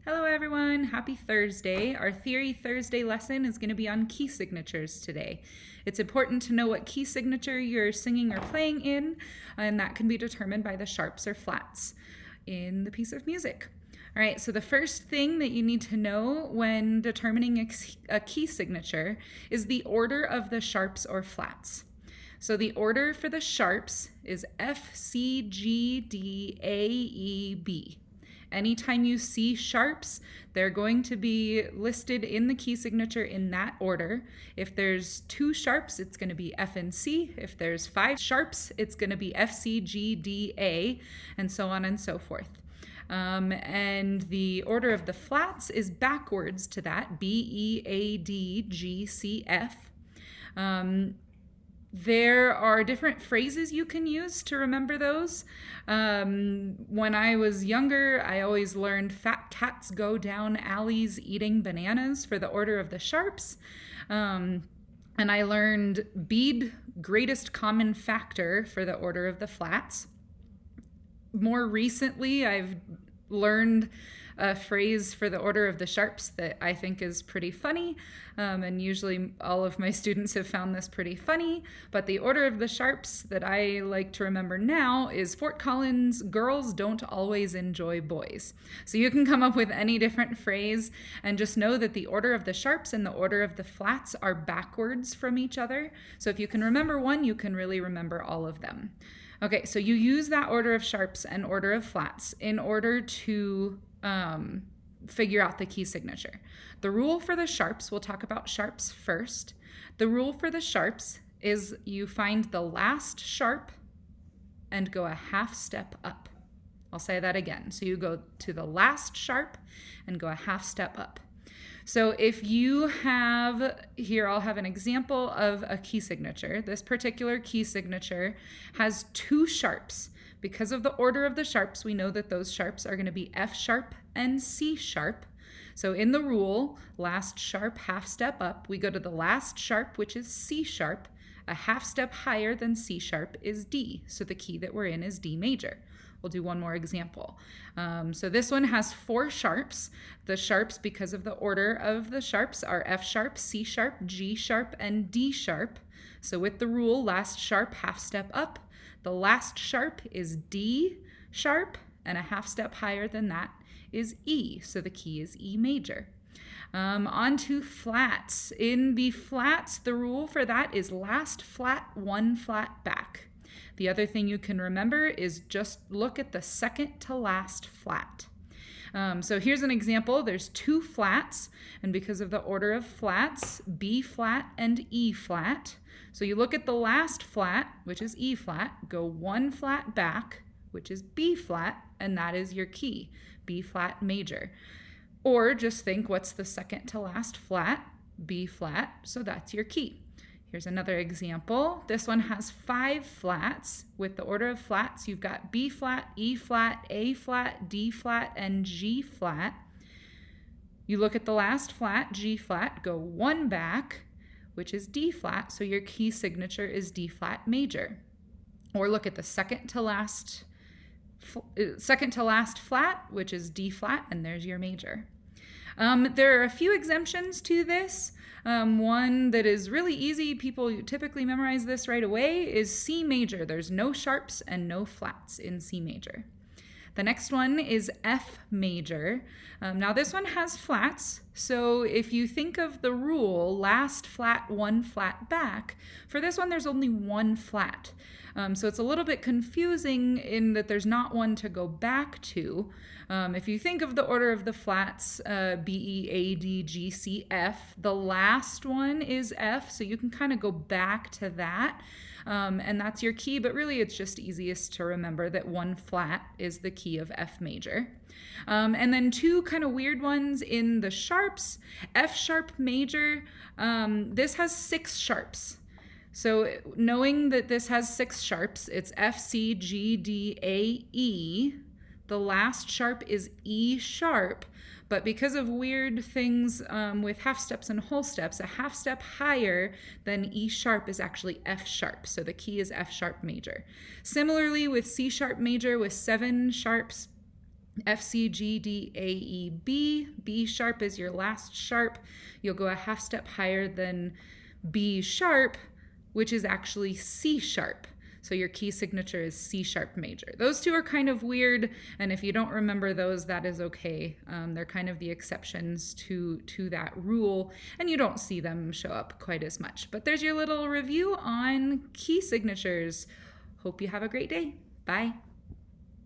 Hello everyone, happy Thursday. Our Theory Thursday lesson is going to be on key signatures today. It's important to know what key signature you're singing or playing in, and that can be determined by the sharps or flats in the piece of music. All right, so the first thing that you need to know when determining a key signature is the order of the sharps or flats. So the order for the sharps is F, C, G, D, A, E, B. Anytime you see sharps, they're going to be listed in the key signature in that order. If there's 2 sharps, it's going to be F and C. If there's 5 sharps, it's going to be F, C, G, D, A, and so on and so forth. And the order of the flats is backwards to that, B, E, A, D, G, C, F. There are different phrases you can use to remember those. When I was younger, I always learned fat cats go down alleys eating bananas for the order of the sharps. And I learned bead greatest common factor for the order of the flats. More recently, I've learned a phrase for the order of the sharps that I think is pretty funny, and usually all of my students have found this pretty funny, but the order of the sharps that I like to remember now is Fort Collins, girls don't always enjoy boys. So you can come up with any different phrase and just know that the order of the sharps and the order of the flats are backwards from each other. So if you can remember one, you can really remember all of them. Okay, so you use that order of sharps and order of flats in order to figure out the key signature. The rule for the sharps, we'll talk about sharps first. The rule for the sharps is you find the last sharp and go a half step up. I'll say that again. So you go to the last sharp and go a half step up. So if you have, here I'll have an example of a key signature. This particular key signature has 2 sharps. Because of the order of the sharps, we know that those sharps are going to be F sharp and C sharp. So in the rule, last sharp, half step up, we go to the last sharp, which is C sharp. A half step higher than C sharp is D. So the key that we're in is D major. We'll do one more example. So this one has 4 sharps. The sharps, because of the order of the sharps, are F sharp, C sharp, G sharp, and D sharp. So with the rule, last sharp, half step up. The last sharp is D sharp, and a half step higher than that is E. So the key is E major. On to flats. In the flats, the rule for that is last flat, 1 flat back. The other thing you can remember is just look at the second to last flat. So here's an example. There's 2 flats, and because of the order of flats, B flat and E flat. So you look at the last flat, which is E flat, go 1 flat back, which is B flat, and that is your key, B flat major. Or just think, what's the second to last flat? B flat, so that's your key. Here's another example. This one has 5 flats. With the order of flats, you've got B flat, E flat, A flat, D flat, and G flat. You look at the last flat, G flat, go 1 back, which is D flat, so your key signature is D flat major. Or look at the second to last flat, which is D flat, and there's your major. There are a few exemptions to this. One that is really easy, people typically memorize this right away, is C major. There's no sharps and no flats in C major. The next one is F major. Now this one has flats, so if you think of the rule, last flat, 1 flat back, for this one there's only 1 flat. So it's a little bit confusing in that there's not one to go back to. If you think of the order of the flats, B, E, A, D, G, C, F, the last one is F, so you can kind of go back to that. And that's your key, but really it's just easiest to remember that 1 flat is the key of F major. And then 2 kind of weird ones in the sharps. F sharp major, this has 6 sharps. So knowing that this has 6 sharps, it's F, C, G, D, A, E. The last sharp is E sharp, but because of weird things with half steps and whole steps, a half step higher than E sharp is actually F sharp. So the key is F sharp major. Similarly with C sharp major with 7 sharps, F, C, G, D, A, E, B. B sharp is your last sharp. You'll go a half step higher than B sharp, which is actually C sharp. So your key signature is C sharp major. Those two are kind of weird, and if you don't remember those, that is okay. They're kind of the exceptions to that rule, and you don't see them show up quite as much. But there's your little review on key signatures. Hope you have a great day. Bye.